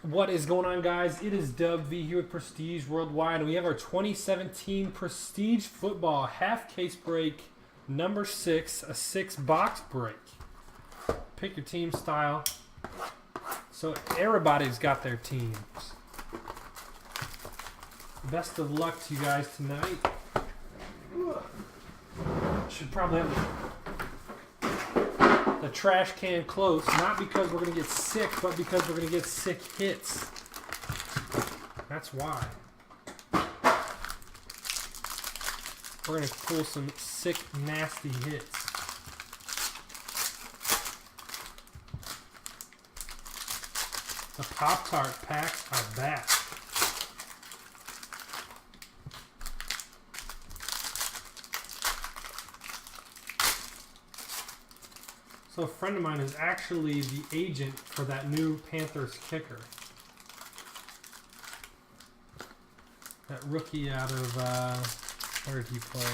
What is going on, guys? It is Doug V here with Prestige Worldwide, and we have our 2017 Prestige Football half case break number 6, a 6-box break. Pick your team style. So everybody's got their teams. Best of luck to you guys tonight. Should probably have the trash can close, not because we're going to get sick, but because we're going to get sick hits. That's why. We're going to pull some sick, nasty hits. The Pop-Tart packs are back. So a friend of mine is actually the agent for that new Panthers kicker. That rookie out of, where did he play?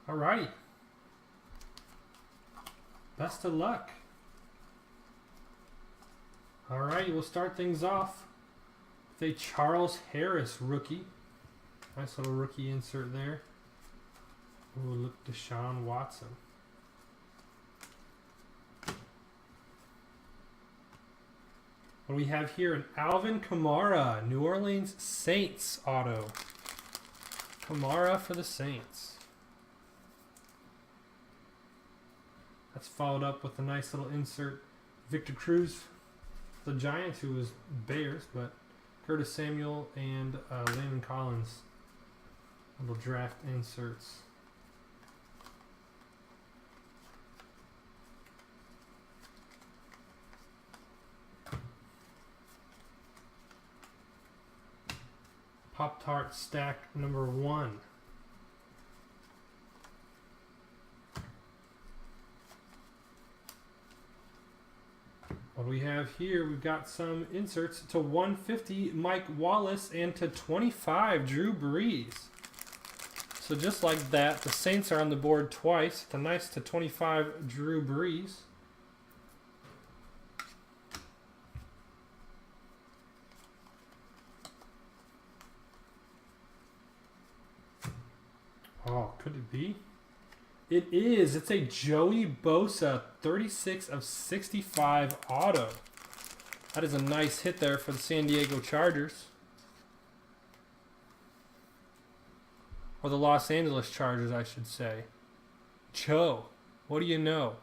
Alrighty. Best of luck. Alright, we'll start things off with a Charles Harris rookie. Nice little rookie insert there. Ooh, look, Deshaun Watson. What do we have here? An Alvin Kamara, New Orleans Saints auto. Kamara for the Saints. That's followed up with a nice little insert. Victor Cruz, the Giants, who was Bears, but Curtis Samuel and Landon Collins. Little draft inserts. Pop-Tart stack number 1. What do we have here? We've got some inserts to 150 Mike Wallace and to 25 Drew Brees. So just like that, the Saints are on the board twice. It's a nice to 25 Drew Brees. Oh, could it be? It is. It's a Joey Bosa 36 of 65 auto. That is a nice hit there for the San Diego Chargers. Or the Los Angeles Chargers, I should say. Joe, what do you know?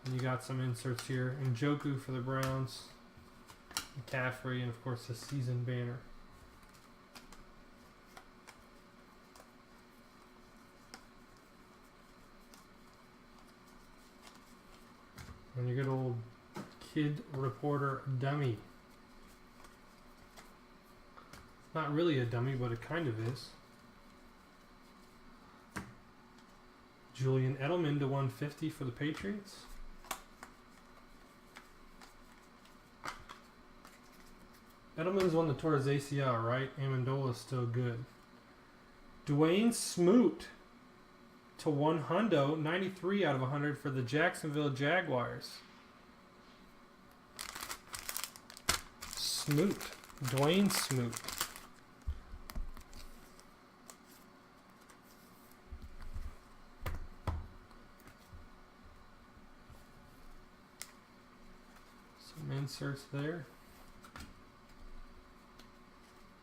And you got some inserts here. Njoku for the Browns. McCaffrey, and of course the season banner. And your good old kid reporter dummy. Not really a dummy, but it kind of is. Julian Edelman to 150 for the Patriots. Edelman's one that tore his ACL, right? Amendola's still good. Dwayne Smoot to 100, 93 out of 100 for the Jacksonville Jaguars. Smoot, Dwayne Smoot. Some inserts there.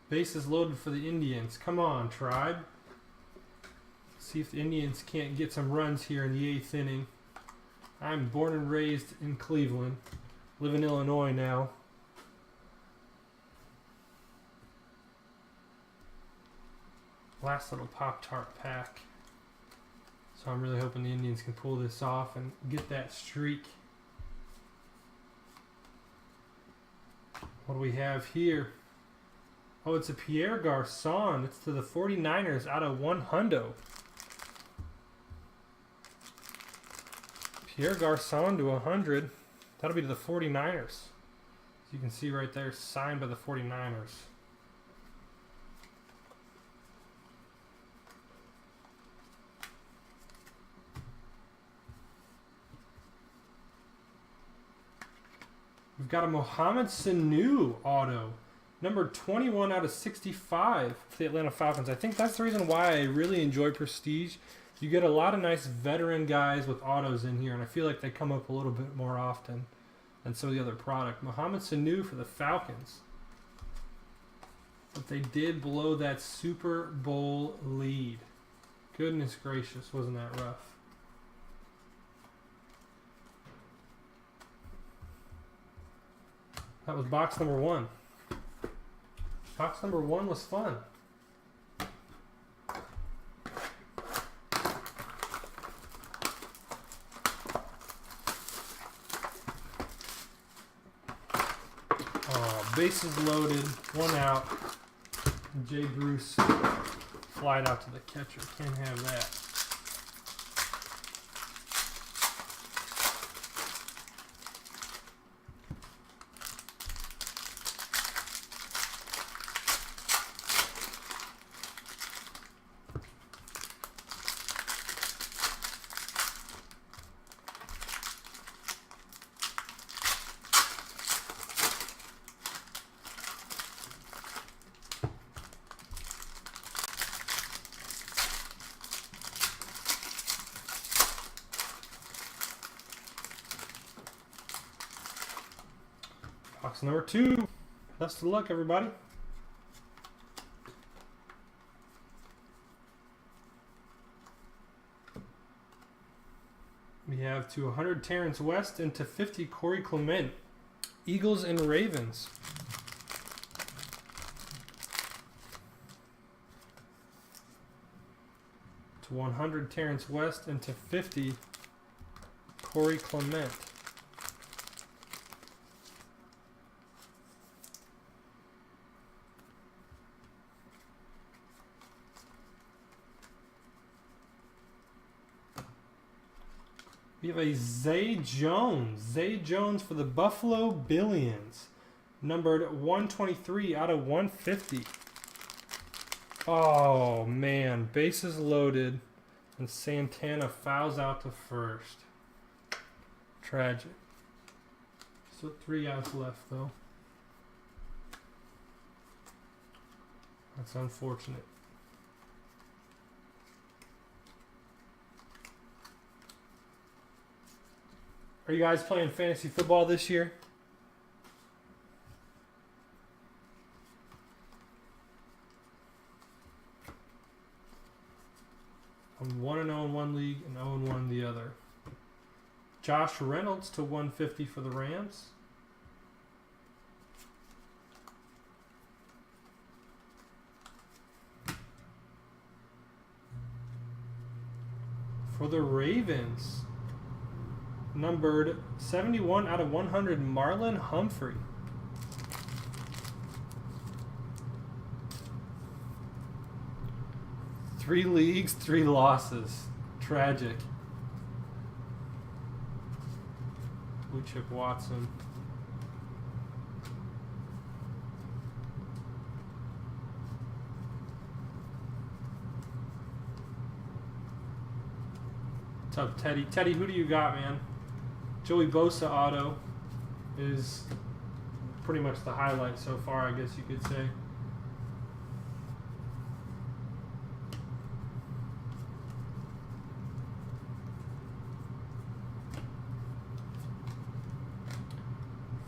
Bases loaded for the Indians. Come on, Tribe. See if the Indians can't get some runs here in the 8th inning. I'm born and raised in Cleveland. Live in Illinois now. Last little Pop-Tart pack. So I'm really hoping the Indians can pull this off and get that streak. What do we have here? Oh, it's a Pierre Garçon. It's to the 49ers out of 100. Pierre Garçon to 100. That'll be to the 49ers. As you can see right there, signed by the 49ers. We've got a Mohamed Sanu auto. Number 21 out of 65 for the Atlanta Falcons. I think that's the reason why I really enjoy Prestige. You get a lot of nice veteran guys with autos in here, and I feel like they come up a little bit more often than some of the other product. Mohamed Sanu for the Falcons. But they did blow that Super Bowl lead. Goodness gracious, wasn't that rough? That was box number 1. Box number 1 was fun. Oh, bases loaded, 1 out. Jay Bruce flied out to the catcher. Can't have that. Box number 2. Best of luck, everybody. We have to 100 Terrence West and to 50 Corey Clement. Eagles and Ravens. To 100 Terrence West and to 50 Corey Clement. We have a Zay Jones. Zay Jones for the Buffalo Billions. Numbered 123 out of 150. Oh, man. Bases loaded. And Santana fouls out to first. Tragic. Still 3 outs left, though. That's unfortunate. Are you guys playing fantasy football this year? I'm 1-0 in one league and 0-1 the other. Josh Reynolds to 150 for the Rams. For the Ravens, numbered 71 out of 100, Marlon Humphrey. Three leagues, 3 losses. Tragic. Blue Chip Watson. What's up, Teddy? Teddy, who do you got, man? Joey Bosa auto is pretty much the highlight so far, I guess you could say.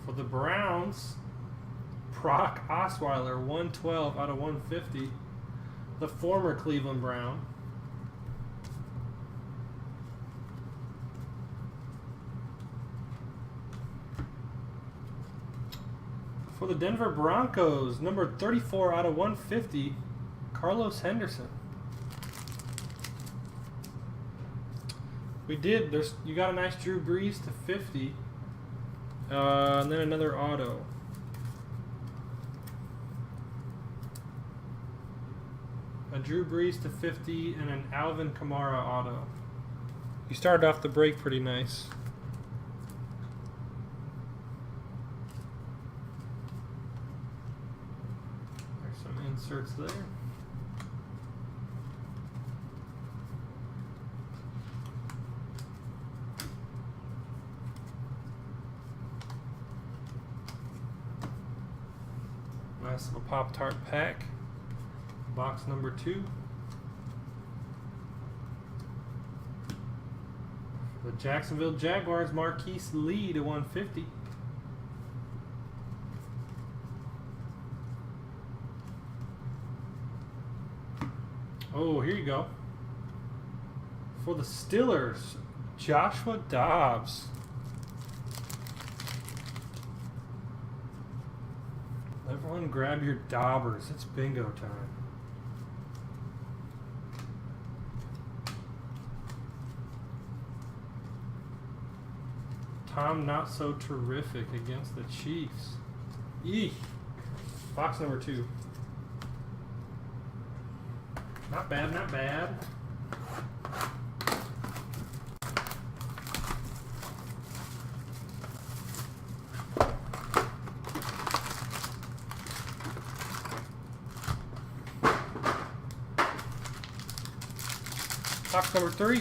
For the Browns, Brock Osweiler, 112 out of 150. The former Cleveland Brown. For the Denver Broncos, number 34 out of 150, Carlos Henderson. We did. You got a nice Drew Brees to 50. And then another auto. A Drew Brees to 50 and an Alvin Kamara auto. You started off the break pretty nice. There's some inserts there. Nice little Pop-Tart pack. Box number 2. The Jacksonville Jaguars, Marquise Lee to 150. Oh, here you go. For the Steelers, Joshua Dobbs. Everyone grab your daubers. It's bingo time. Tom not so terrific against the Chiefs. Eek. Box number 2. Not bad, not bad. Box number 3.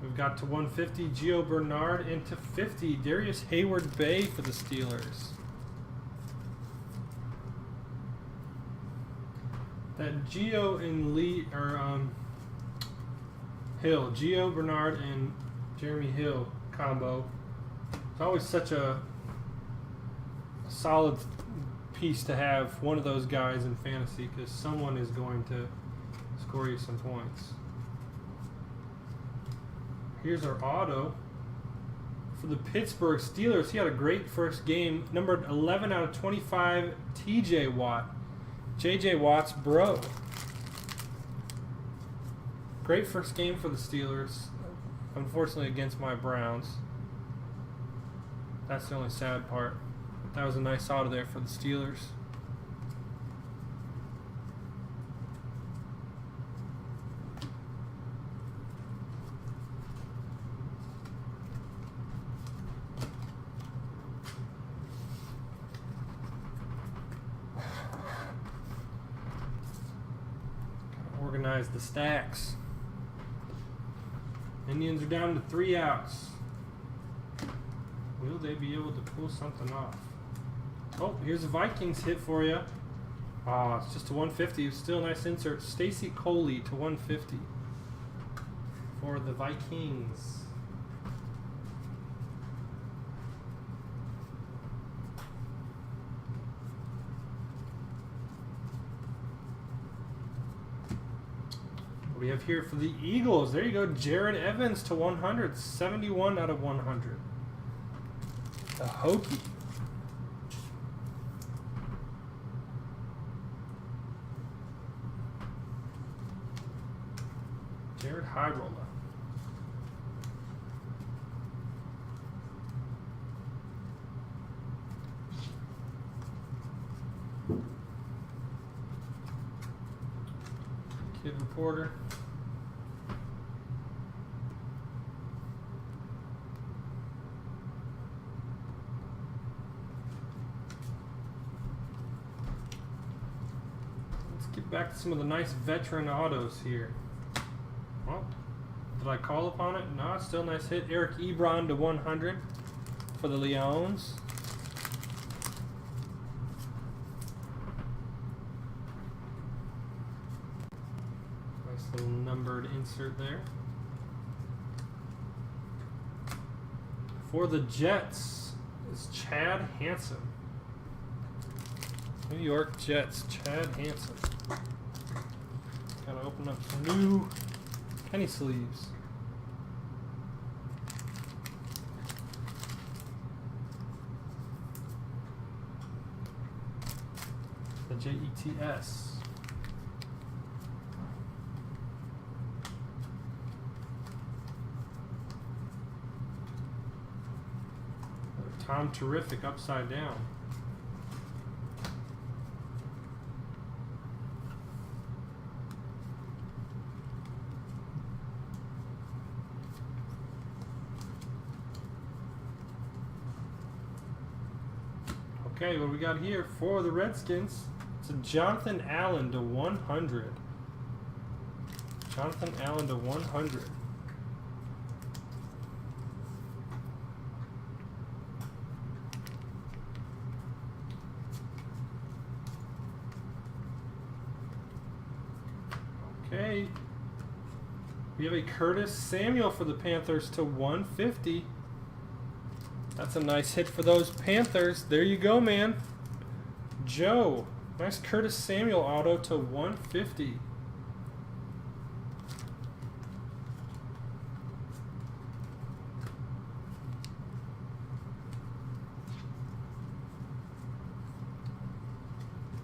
We've got to 150, Gio Bernard, into 50, Darius Hayward-Bay for the Steelers. That Gio and Lee, or Hill, Gio Bernard and Jeremy Hill combo. It's always such a solid piece to have one of those guys in fantasy because someone is going to score you some points. Here's our auto for the Pittsburgh Steelers. He had a great first game. Numbered 11 out of 25, TJ Watt. JJ Watt's bro. Great first game for the Steelers. Unfortunately against my Browns. That's the only sad part. That was a nice auto there for the Steelers. Organize the stacks. Indians are down to 3 outs. Will they be able to pull something off? Oh, here's a Vikings hit for you. Ah, it's just a 150. Still a nice insert. Stacy Coley to 150 for the Vikings. What do we have here for the Eagles? There you go, Jared Evans to 100, 71 out of 100. The Hokie. Jared Highroller. Kid Reporter. Get back to some of the nice veteran autos here. Well, did I call upon it? No, it's still a nice hit. Eric Ebron to 100 for the Leons. Nice little numbered insert there. For the Jets is Chad Hansen. New York Jets, Chad Hansen. Gotta open up some new penny sleeves. The JETS. Tom Terrific upside down. Okay, what we got here for the Redskins? It's a Jonathan Allen to 100. Jonathan Allen to 100. Okay. We have a Curtis Samuel for the Panthers to 150. That's a nice hit for those Panthers. There you go, man. Joe. Nice Curtis Samuel auto to 150.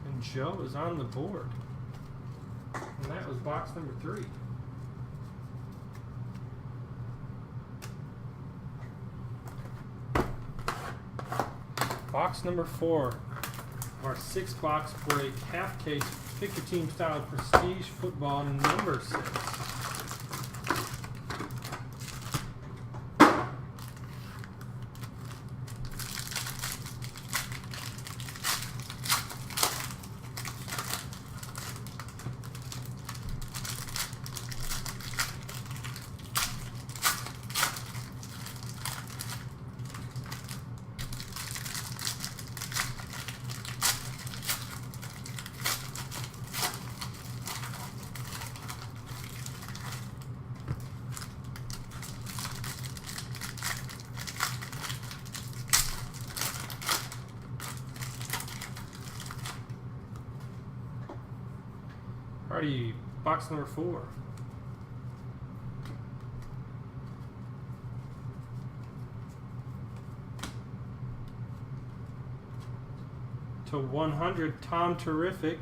And Joe is on the board. And that was box number 3. Box number 4 of our 6-box break half case pick your team style prestige football number 6. Alrighty, box number 4. To 100, Tom Terrific.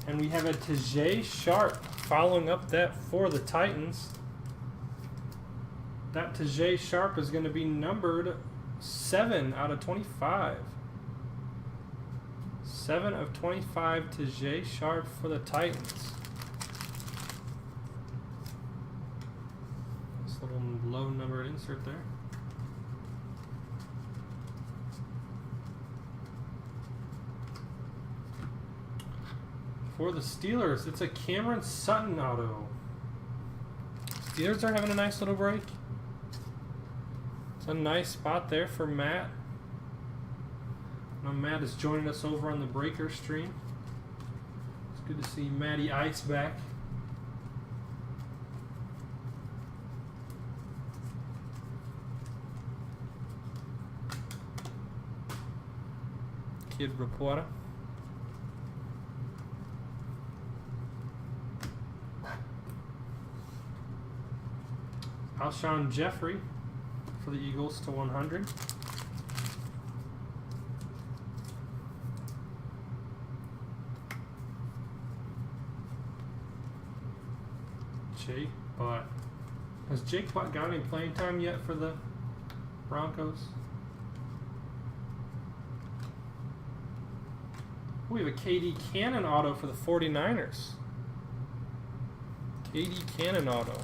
And we have a Tajay Sharp following up that for the Titans. That Tajay Sharp is going to be numbered 7 out of 25. 7 of 25 to Tajay Sharp for the Titans. This little low numbered insert there. For the Steelers, it's a Cameron Sutton auto. Steelers are having a nice little break. It's a nice spot there for Matt. Now Matt is joining us over on the Breaker stream. It's good to see Matty Ice back. Kid Reporter. Alshon Jeffrey for the Eagles to 100. Jake Butt. Has Jake Butt got any playing time yet for the Broncos? We have a KD Cannon auto for the 49ers. KD Cannon auto.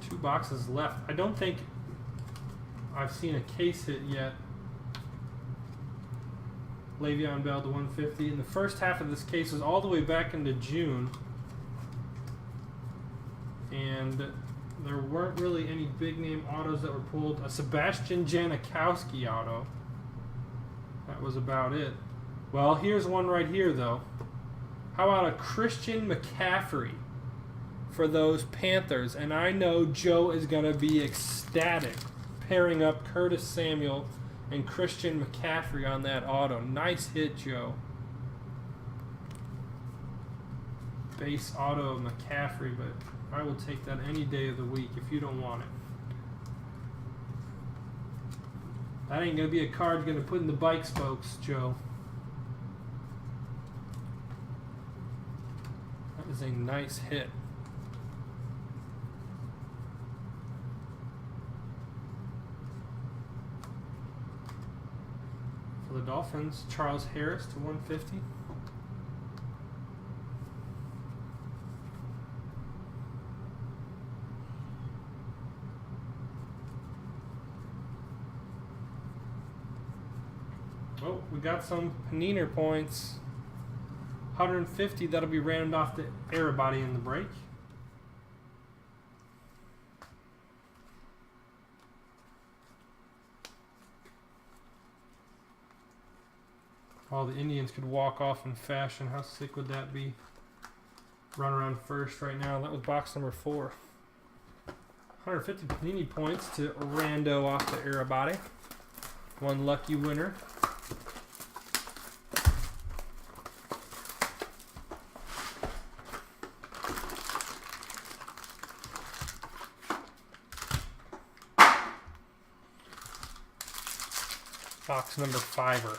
Two boxes left. I don't think I've seen a case hit yet. Le'Veon Bell to 150. And the first half of this case was all the way back into June. And there weren't really any big name autos that were pulled. A Sebastian Janikowski auto. That was about it. Well, here's one right here, though. How about a Christian McCaffrey for those Panthers? And I know Joe is going to be ecstatic pairing up Curtis Samuel and Christian McCaffrey on that auto. Nice hit, Joe. base auto of McCaffrey, but I will take that any day of the week if you don't want it. That ain't going to be a card you're going to put in the bike spokes, Joe. That is a nice hit. For the Dolphins, Charles Harris to 150. Oh, we got some Panini points. 150, that'll be rounded off to everybody in the break. All the Indians could walk off in fashion. How sick would that be? Run around first right now. That was box number 4. 150 Panini points to rando off to everybody. One lucky winner. Box number 5er.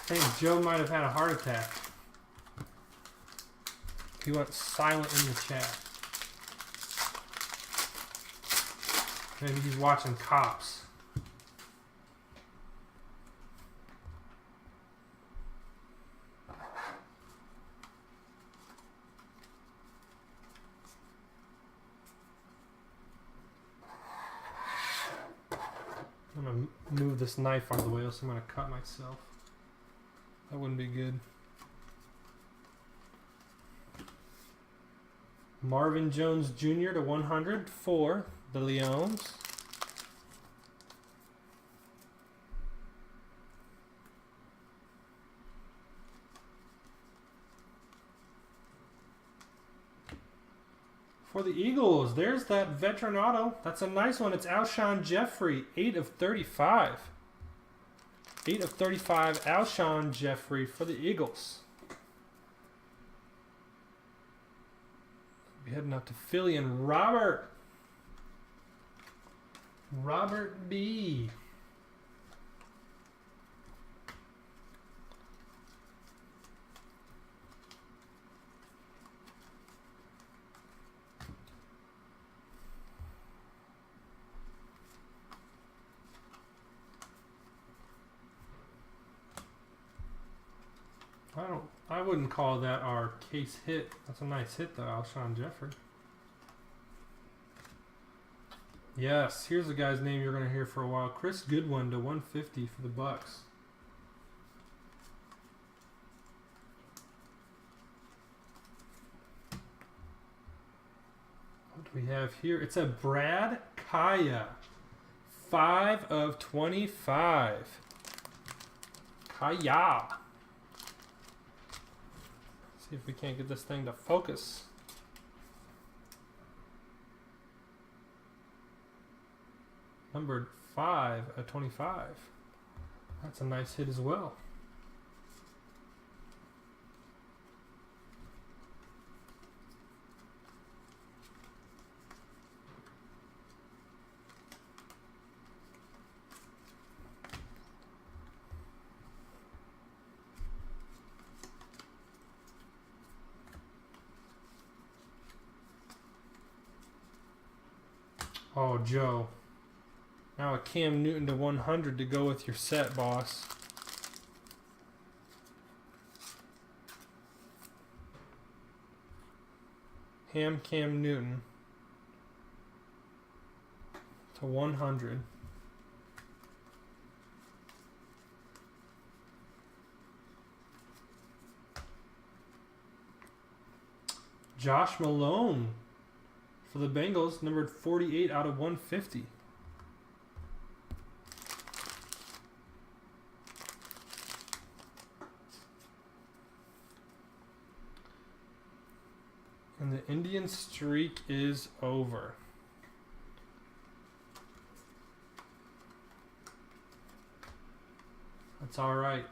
I think Joe might have had a heart attack. He went silent in the chat. Maybe he's watching Cops. I'm going to move this knife out of the way, else I'm going to cut myself. That wouldn't be good. Marvin Jones Jr. to 100 for the Leons. For the Eagles, there's that veteran auto. That's a nice one. It's Alshon Jeffrey, 8 of 35. 8 of 35, Alshon Jeffrey for the Eagles. We'll be heading up to Philly and Robert B. I wouldn't call that our case hit. That's a nice hit though, Alshon Jeffrey. Yes, here's a guy's name you're going to hear for a while. Chris Goodwin to 150 for the Bucks. What do we have here? It's a Brad Kaya. 5 of 25. Kaya. See if we can't get this thing to focus. Numbered 5 of 25. That's a nice hit as well. Oh, Joe. Now a Cam Newton to 100 to go with your set, boss. Cam Newton to 100. Josh Malone for the Bengals, numbered 48 out of 150. And the Indian streak is over. That's alright.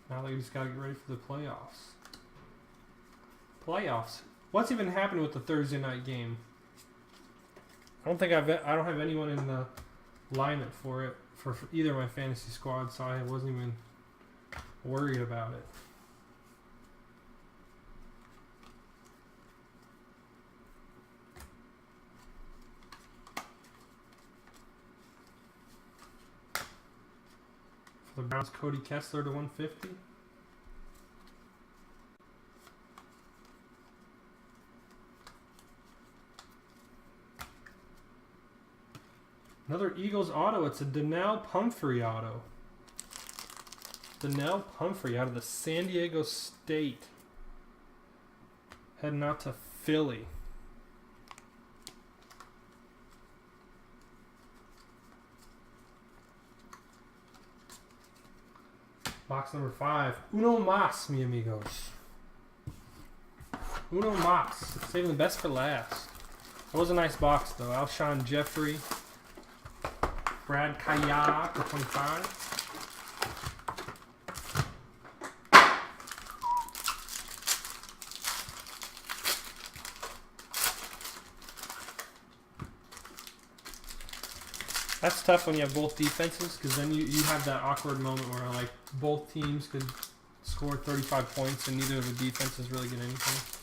Now they just gotta get ready for the playoffs. Playoffs. What's even happening with the Thursday night game? I don't have anyone in the lineup for it for either of my fantasy squads, so I wasn't even worried about it. For the Browns, Cody Kessler to 150. Another Eagles auto. It's a Donnell Pumphrey auto. Donnell Pumphrey out of the San Diego State. Heading out to Philly. Box number 5. Uno mas, mi amigos. Uno mas. Saving the best for last. That was a nice box, though. Alshon Jeffrey. Brad Kayak for 25. That's tough when you have both defenses, because then you have that awkward moment where like both teams could score 35 points and neither of the defenses really get anything.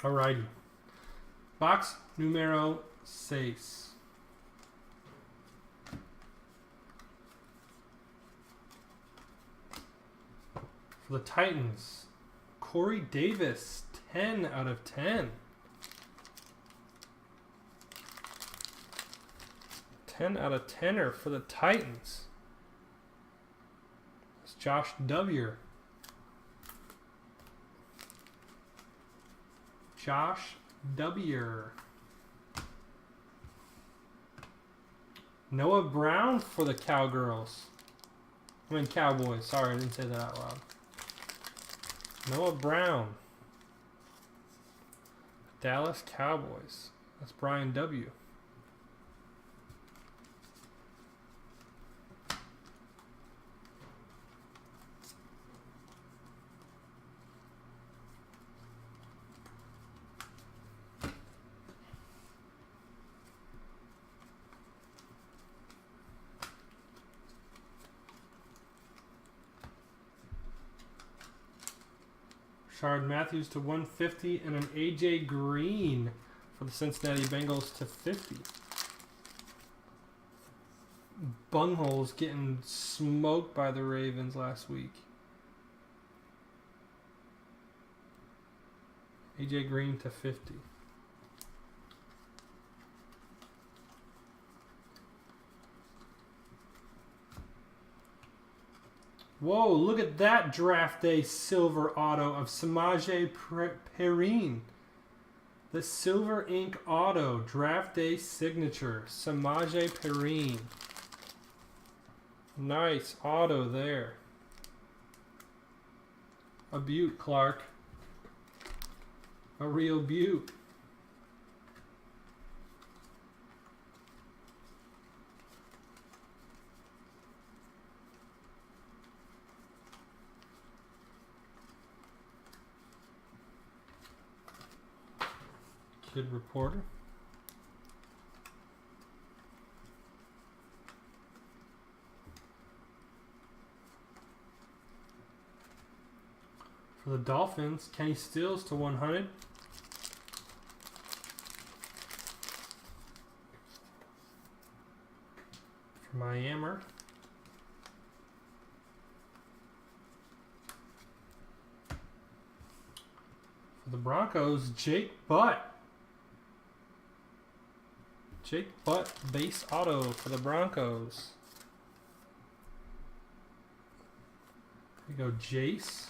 Alrighty. Box numero 6. For the Titans, Corey Davis, 10 out of 10. 10 out of 10er for the Titans. It's Josh W. Josh W. Noah Brown for the Cowgirls. I mean Cowboys. Sorry, I didn't say that out loud. Noah Brown. Dallas Cowboys. That's Brian W. Shard Matthews to 150 and an AJ Green for the Cincinnati Bengals to 50. Bungholes getting smoked by the Ravens last week. AJ Green to 50. Whoa, look at that draft day silver auto of Samaje Perine. The silver ink auto, draft day signature, Samaje Perine. Nice auto there. A beaut, Clark. A real beaut. Good reporter. For the Dolphins, Kenny Stills to 100. For Miami. For the Broncos, Jake Butt. Jake Butt base auto for the Broncos. There you go, Jace.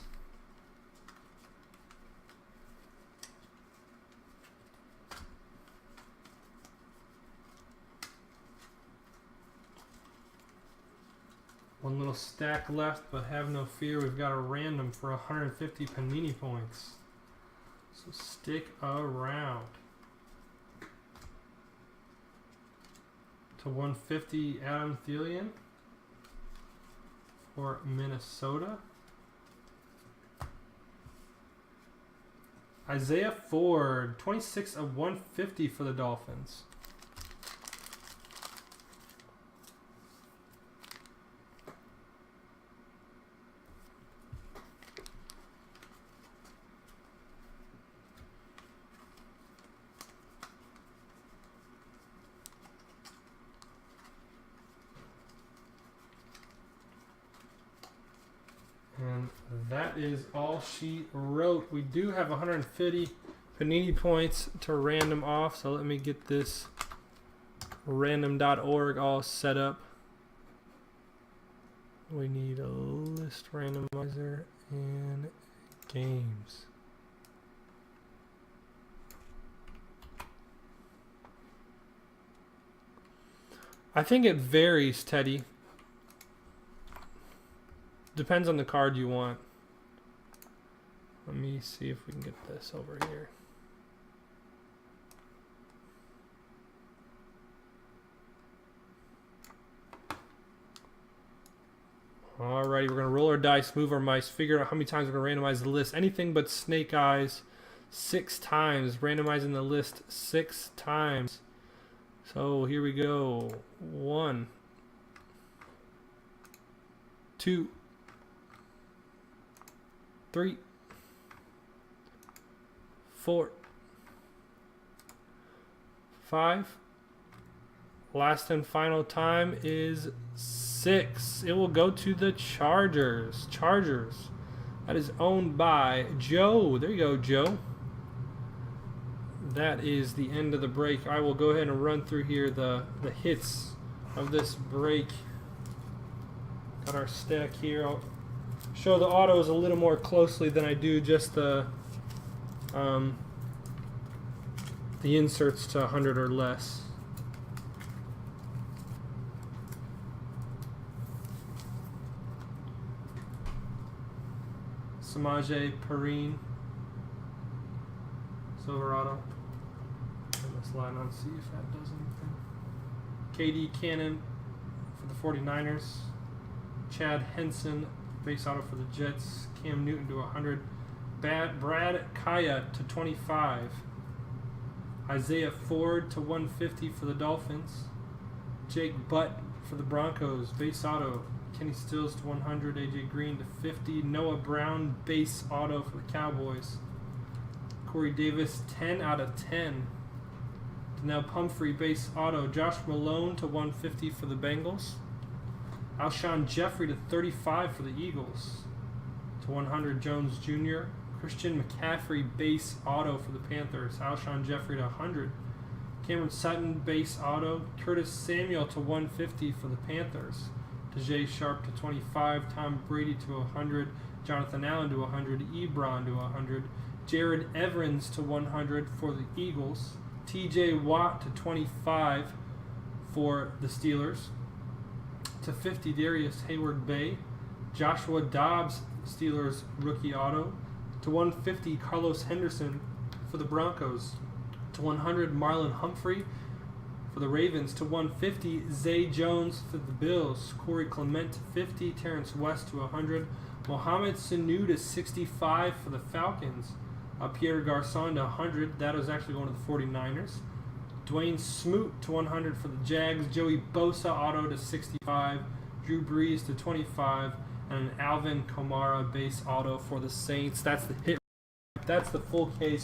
One little stack left, but have no fear. We've got a random for 150 Panini points. So stick around. To 150, Adam Thielen for Minnesota. Isaiah Ford, 26 of 150 for the Dolphins. And that is all she wrote. We do have 150 Panini points to random off, so let me get this random.org all set up. We need a list randomizer and games. I think it varies, Teddy. Depends on the card you want. Let me see if we can get this over here. Alrighty, we're going to roll our dice, move our mice, figure out how many times we're going to randomize the list. Anything but snake eyes 6 times. Randomizing the list 6 times. So here we go. 1, 2, 3, 4, 5. Last and final time is 6. It will go to the Chargers. Chargers. That is owned by Joe. There you go, Joe. That is the end of the break. I will go ahead and run through here the hits of this break. Got our stack here. I'll show the autos a little more closely than I do just the inserts to 100 or less. Samaje Perine, Silverado. Turn this line on, see if that does anything. KD Cannon for the 49ers. Chad Henson, base auto for the Jets. Cam Newton to 100. Brad Kaya to 25. Isaiah Ford to 150 for the Dolphins. Jake Butt for the Broncos, base auto. Kenny Stills to 100, AJ Green to 50, Noah Brown base auto for the Cowboys. Corey Davis 10 out of 10. Donnell Pumphrey base auto, Josh Malone to 150 for the Bengals. Alshon Jeffrey to 35 for the Eagles. To 100, Jones Jr. Christian McCaffrey base auto for the Panthers. Alshon Jeffrey to 100. Cameron Sutton base auto, Curtis Samuel to 150 for the Panthers. Tajay Sharp to 25, Tom Brady to 100, Jonathan Allen to 100, Ebron to 100, Jared Evans to 100 for the Eagles, TJ Watt to 25 for the Steelers, to 50 Darius Hayward Bay, Joshua Dobbs Steelers rookie auto, to 150 Carlos Henderson for the Broncos, to 100 Marlon Humphrey for the Ravens, to 150, Zay Jones for the Bills. Corey Clement to 50, Terrence West to 100, Mohamed Sanu to 65 for the Falcons, Pierre Garçon to 100, that was actually going to the 49ers, Dwayne Smoot to 100 for the Jags, Joey Bosa auto to 65, Drew Brees to 25, and an Alvin Kamara base auto for the Saints. That's the hit. That's the full case.